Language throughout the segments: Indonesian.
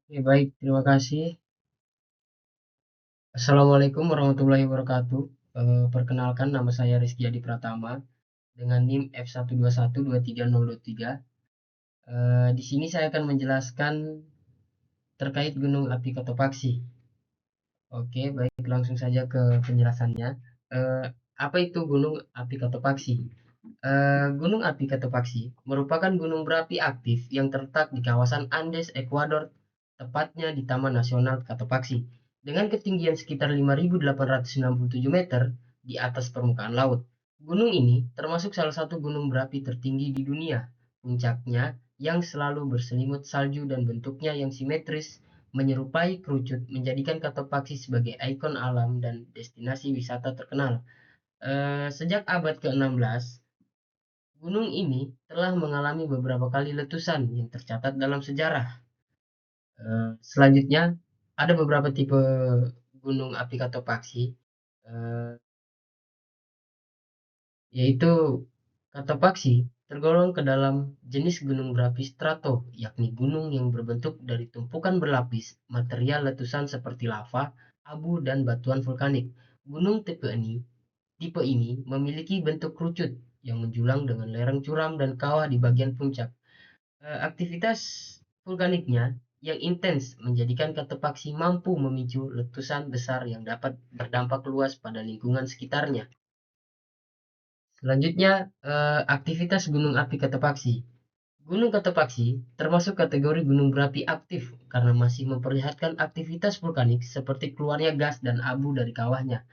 Oke, baik, terima kasih. Assalamualaikum warahmatullahi wabarakatuh. Perkenalkan, nama saya Rizky Adi Pratama dengan NIM F1212303. Di sini saya akan menjelaskan terkait Gunung Api Cotopaxi. Oke, baik, langsung saja ke penjelasannya. Eh, apa itu Gunung Api Cotopaxi? Gunung Api Cotopaxi merupakan gunung berapi aktif yang terletak di kawasan Andes, Ekuador, tepatnya di Taman Nasional Cotopaxi, dengan ketinggian sekitar 5.867 meter di atas permukaan laut. Gunung ini termasuk salah satu gunung berapi tertinggi di dunia. Puncaknya yang selalu berselimut salju dan bentuknya yang simetris menyerupai kerucut menjadikan Cotopaxi sebagai ikon alam dan destinasi wisata terkenal. Sejak abad ke-16, gunung ini telah mengalami beberapa kali letusan yang tercatat dalam sejarah. Selanjutnya, ada beberapa tipe gunung api Cotopaxi, eh, yaitu Cotopaxi tergolong ke dalam jenis gunung berapi strato, yakni gunung yang berbentuk dari tumpukan berlapis material letusan seperti lava, abu, dan batuan vulkanik. Gunung tipe ini memiliki bentuk kerucut yang menjulang dengan lereng curam dan kawah di bagian puncak. Aktivitas vulkaniknya yang intens menjadikan Cotopaxi mampu memicu letusan besar yang dapat berdampak luas pada lingkungan sekitarnya. Selanjutnya, aktivitas gunung api Cotopaxi. Gunung Cotopaxi termasuk kategori gunung berapi aktif karena masih memperlihatkan aktivitas vulkanik seperti keluarnya gas dan abu dari kawahnya,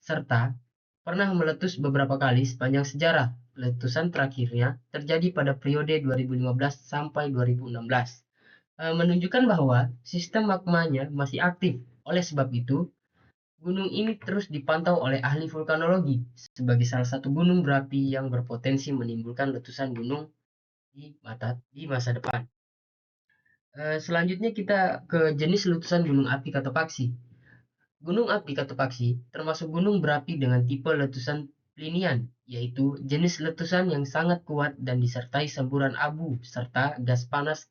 serta pernah meletus beberapa kali sepanjang sejarah. Letusan terakhirnya terjadi pada periode 2015 sampai 2016, menunjukkan bahwa sistem magmanya masih aktif. Oleh sebab itu, gunung ini terus dipantau oleh ahli vulkanologi sebagai salah satu gunung berapi yang berpotensi menimbulkan letusan gunung di masa depan. Selanjutnya kita ke jenis letusan gunung api Cotopaxi. Gunung api Cotopaxi termasuk gunung berapi dengan tipe letusan plinian, yaitu jenis letusan yang sangat kuat dan disertai semburan abu serta gas panas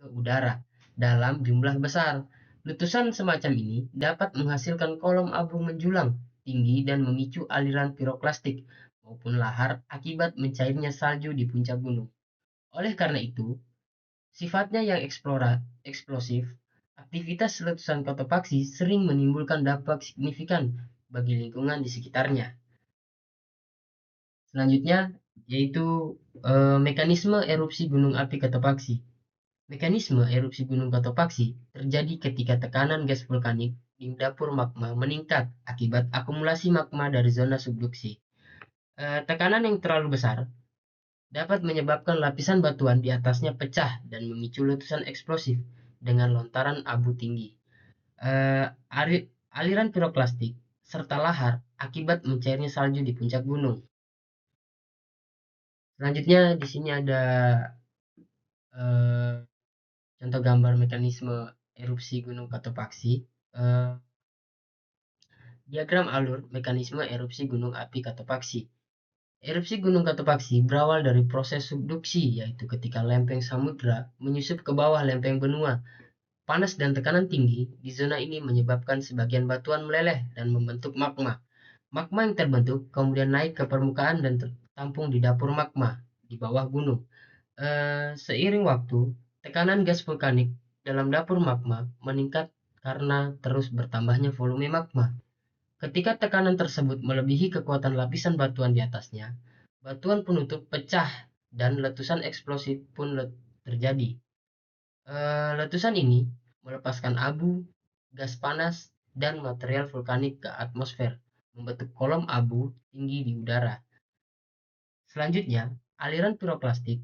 ke udara dalam jumlah besar. Letusan semacam ini dapat menghasilkan kolom abu menjulang tinggi dan memicu aliran piroklastik maupun lahar akibat mencairnya salju di puncak gunung. Oleh karena itu, sifatnya yang eksplosif, aktivitas letusan Cotopaxi sering menimbulkan dampak signifikan bagi lingkungan di sekitarnya. Selanjutnya, yaitu mekanisme erupsi gunung api Cotopaxi. Mekanisme erupsi gunung Cotopaxi terjadi ketika tekanan gas vulkanik di dapur magma meningkat akibat akumulasi magma dari zona subduksi. Tekanan yang terlalu besar dapat menyebabkan lapisan batuan di atasnya pecah dan memicu letusan eksplosif dengan lontaran abu tinggi. Eh, Aliran piroklastik serta lahar akibat mencairnya salju di puncak gunung. Selanjutnya di sini ada eh, contoh gambar mekanisme erupsi gunung Cotopaxi. Eh, Diagram alur mekanisme erupsi gunung api Cotopaxi. Erupsi gunung Cotopaxi berawal dari proses subduksi, yaitu ketika lempeng samudra menyusup ke bawah lempeng benua. Panas dan tekanan tinggi di zona ini menyebabkan sebagian batuan meleleh dan membentuk magma. Magma yang terbentuk kemudian naik ke permukaan dan tertampung di dapur magma di bawah gunung. Seiring waktu, tekanan gas vulkanik dalam dapur magma meningkat karena terus bertambahnya volume magma. Ketika tekanan tersebut melebihi kekuatan lapisan batuan di atasnya, batuan penutup pecah dan letusan eksplosif pun terjadi. Letusan ini melepaskan abu, gas panas, dan material vulkanik ke atmosfer, membentuk kolom abu tinggi di udara. Selanjutnya, aliran piroklastik,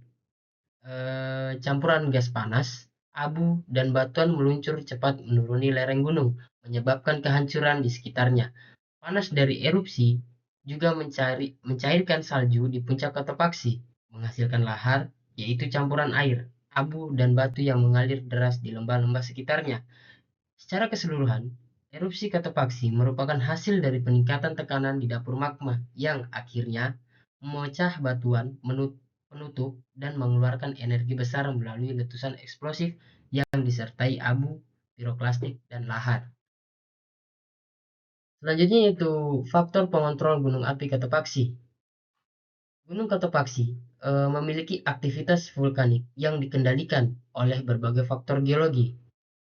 campuran gas panas, abu, dan batuan meluncur cepat menuruni lereng gunung, menyebabkan kehancuran di sekitarnya. Panas dari erupsi juga mencairkan salju di puncak Cotopaxi, menghasilkan lahar, yaitu campuran air, abu, dan batu yang mengalir deras di lembah-lembah sekitarnya. Secara keseluruhan, erupsi Cotopaxi merupakan hasil dari peningkatan tekanan di dapur magma yang akhirnya memecah batuan penutup dan mengeluarkan energi besar melalui letusan eksplosif yang disertai abu, piroklastik, dan lahar. Selanjutnya yaitu faktor pengontrol gunung api Cotopaxi. Gunung Cotopaxi memiliki aktivitas vulkanik yang dikendalikan oleh berbagai faktor geologi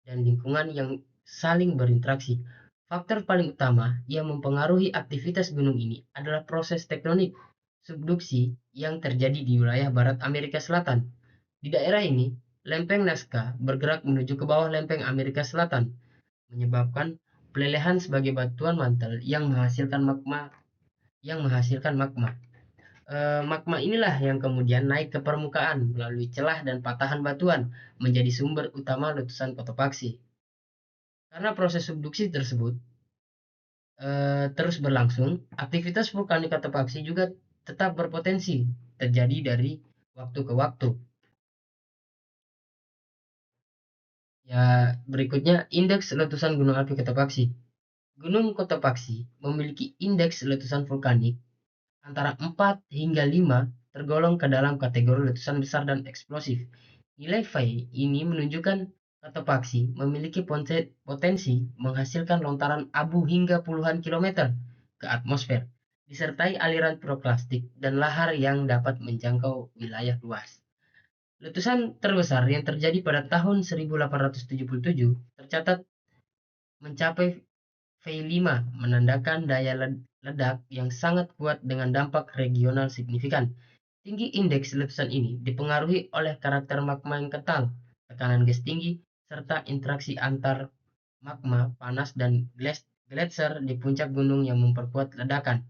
dan lingkungan yang saling berinteraksi. Faktor paling utama yang mempengaruhi aktivitas gunung ini adalah proses tektonik subduksi yang terjadi di wilayah barat Amerika Selatan. Di daerah ini, lempeng Nazca bergerak menuju ke bawah lempeng Amerika Selatan, menyebabkan pelelehan sebagai batuan mantel yang menghasilkan magma. Magma inilah yang kemudian naik ke permukaan melalui celah dan patahan batuan menjadi sumber utama letusan Cotopaxi. Karena proses subduksi tersebut terus berlangsung, aktivitas vulkanik Cotopaxi juga tetap berpotensi terjadi dari waktu ke waktu. Ya, berikutnya indeks letusan gunung api Cotopaxi. Gunung Cotopaxi memiliki indeks letusan vulkanik antara 4 hingga 5, tergolong ke dalam kategori letusan besar dan eksplosif. Nilai Phi ini menunjukkan Cotopaxi memiliki potensi menghasilkan lontaran abu hingga puluhan kilometer ke atmosfer, disertai aliran piroklastik dan lahar yang dapat menjangkau wilayah luas. Letusan terbesar yang terjadi pada tahun 1877 tercatat mencapai V5, menandakan daya ledak yang sangat kuat dengan dampak regional signifikan. Tinggi indeks letusan ini dipengaruhi oleh karakter magma yang kental, tekanan gas tinggi, serta interaksi antar magma panas dan gletser di puncak gunung yang memperkuat ledakan.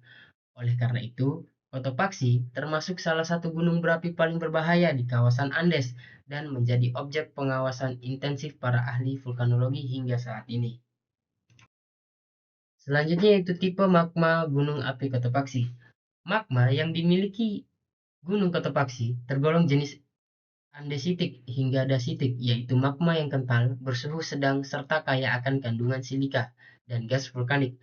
Oleh karena itu, Cotopaxi termasuk salah satu gunung berapi paling berbahaya di kawasan Andes dan menjadi objek pengawasan intensif para ahli vulkanologi hingga saat ini. Selanjutnya yaitu tipe magma gunung api Cotopaxi. Magma yang dimiliki gunung Cotopaxi tergolong jenis andesitik hingga dasitik, yaitu magma yang kental, bersuhu sedang, serta kaya akan kandungan silika dan gas vulkanik.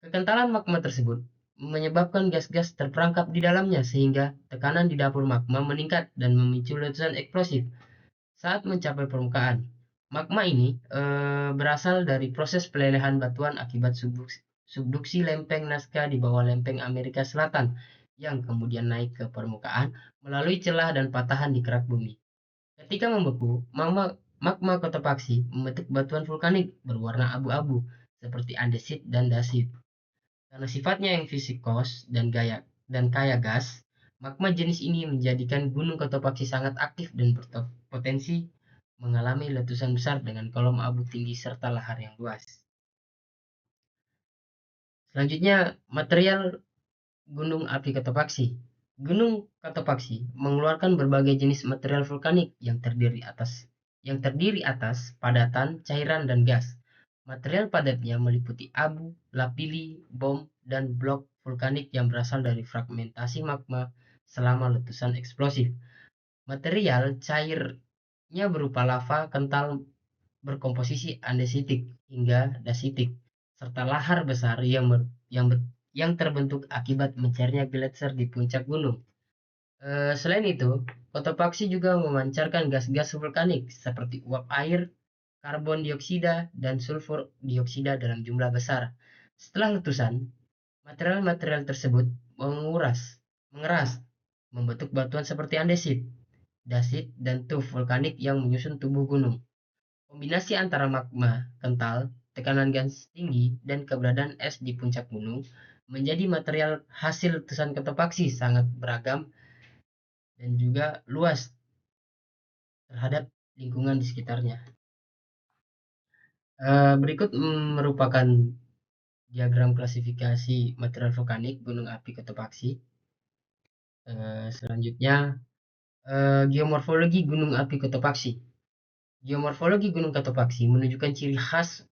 Kekentalan magma tersebut menyebabkan gas-gas terperangkap di dalamnya sehingga tekanan di dapur magma meningkat dan memicu letusan eksplosif saat mencapai permukaan. Magma ini berasal dari proses pelelehan batuan akibat subduksi lempeng Nazca di bawah lempeng Amerika Selatan yang kemudian naik ke permukaan melalui celah dan patahan di kerak bumi. Ketika membeku, magma Cotopaxi membentuk batuan vulkanik berwarna abu-abu seperti andesit dan dasit. Karena sifatnya yang fisikos dan kaya gas, magma jenis ini menjadikan gunung Cotopaxi sangat aktif dan berpotensi mengalami letusan besar dengan kolom abu tinggi serta lahar yang luas. Selanjutnya, material gunung api Cotopaxi. Gunung Cotopaxi mengeluarkan berbagai jenis material vulkanik yang terdiri atas padatan, cairan, dan gas. Material padatnya meliputi abu, lapilli, bom, dan blok vulkanik yang berasal dari fragmentasi magma selama letusan eksplosif. Material cairnya berupa lava kental berkomposisi andesitik hingga dasitik, serta lahar besar yang terbentuk akibat mencairnya gletser di puncak gunung. Selain itu, Cotopaxi juga memancarkan gas-gas vulkanik seperti uap air, karbon dioksida, dan sulfur dioksida dalam jumlah besar. Setelah letusan, material-material tersebut mengeras, membentuk batuan seperti andesit, dasit, dan tuf vulkanik yang menyusun tubuh gunung. Kombinasi antara magma kental, tekanan gas tinggi, dan keberadaan es di puncak gunung menjadi material hasil letusan Cotopaxi sangat beragam dan juga luas terhadap lingkungan di sekitarnya. Berikut merupakan diagram klasifikasi material vulkanik gunung api Cotopaxi. Selanjutnya, geomorfologi gunung api Cotopaxi. Geomorfologi gunung Cotopaxi menunjukkan ciri khas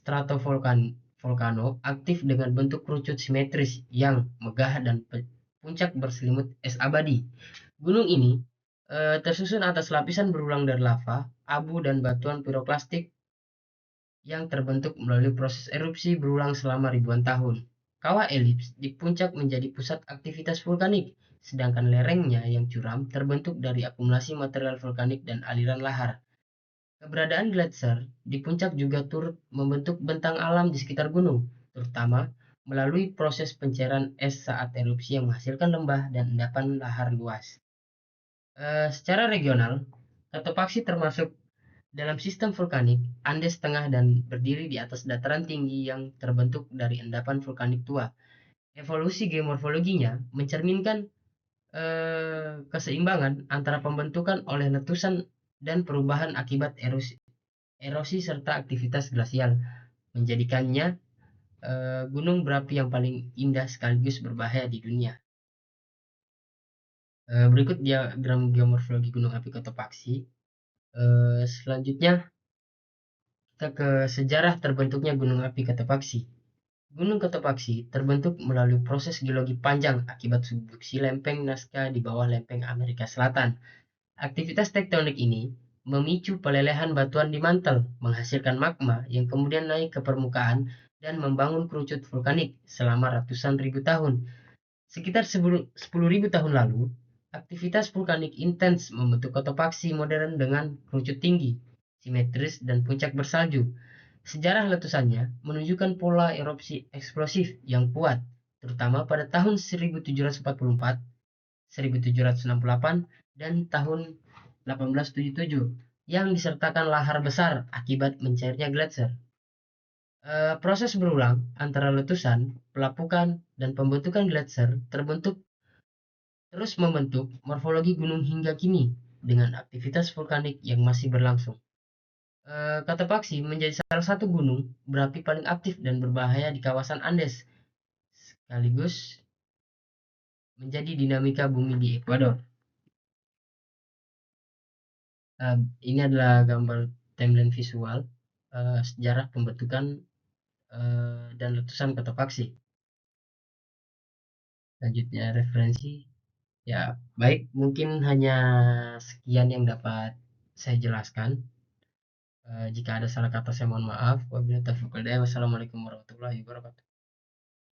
stratovolcano aktif dengan bentuk kerucut simetris yang megah dan puncak berselimut es abadi. Gunung ini tersusun atas lapisan berulang dari lava, abu, dan batuan piroklastik yang terbentuk melalui proses erupsi berulang selama ribuan tahun. Kawah elips di puncak menjadi pusat aktivitas vulkanik, sedangkan lerengnya yang curam terbentuk dari akumulasi material vulkanik dan aliran lahar. Keberadaan gletser di puncak juga turut membentuk bentang alam di sekitar gunung, terutama melalui proses pencairan es saat erupsi yang menghasilkan lembah dan endapan lahar luas. Secara regional, Cotopaxi termasuk dalam sistem vulkanik Andes Tengah dan berdiri di atas dataran tinggi yang terbentuk dari endapan vulkanik tua. Evolusi geomorfologinya mencerminkan keseimbangan antara pembentukan oleh letusan dan perubahan akibat erosi serta aktivitas glasial, menjadikannya gunung berapi yang paling indah sekaligus berbahaya di dunia. Berikut diagram geomorfologi gunung api Cotopaxi. Selanjutnya kita ke sejarah terbentuknya gunung api Cotopaxi. Gunung Cotopaxi terbentuk melalui proses geologi panjang akibat subduksi lempeng Nazca di bawah lempeng Amerika Selatan. Aktivitas tektonik ini memicu pelelehan batuan di mantel, menghasilkan magma yang kemudian naik ke permukaan dan membangun kerucut vulkanik selama ratusan ribu tahun. Sekitar 10.000 tahun lalu, aktivitas vulkanik intens membentuk Cotopaxi modern dengan kerucut tinggi, simetris, dan puncak bersalju. Sejarah letusannya menunjukkan pola erupsi eksplosif yang kuat, terutama pada tahun 1744, 1768, dan tahun 1877 yang disertakan lahar besar akibat mencairnya gletser. Proses berulang antara letusan, pelapukan, dan pembentukan gletser terus membentuk morfologi gunung hingga kini dengan aktivitas vulkanik yang masih berlangsung. Cotopaxi menjadi salah satu gunung berapi paling aktif dan berbahaya di kawasan Andes, sekaligus menjadi dinamika bumi di Ekuador. Ini adalah gambar timeline visual sejarah pembentukan dan letusan Cotopaxi. Selanjutnya referensi. Ya, baik, mungkin hanya sekian yang dapat saya jelaskan. Jika ada salah kata saya mohon maaf. Wabillahi taufiq wal hidayah. Wassalamualaikum warahmatullahi wabarakatuh.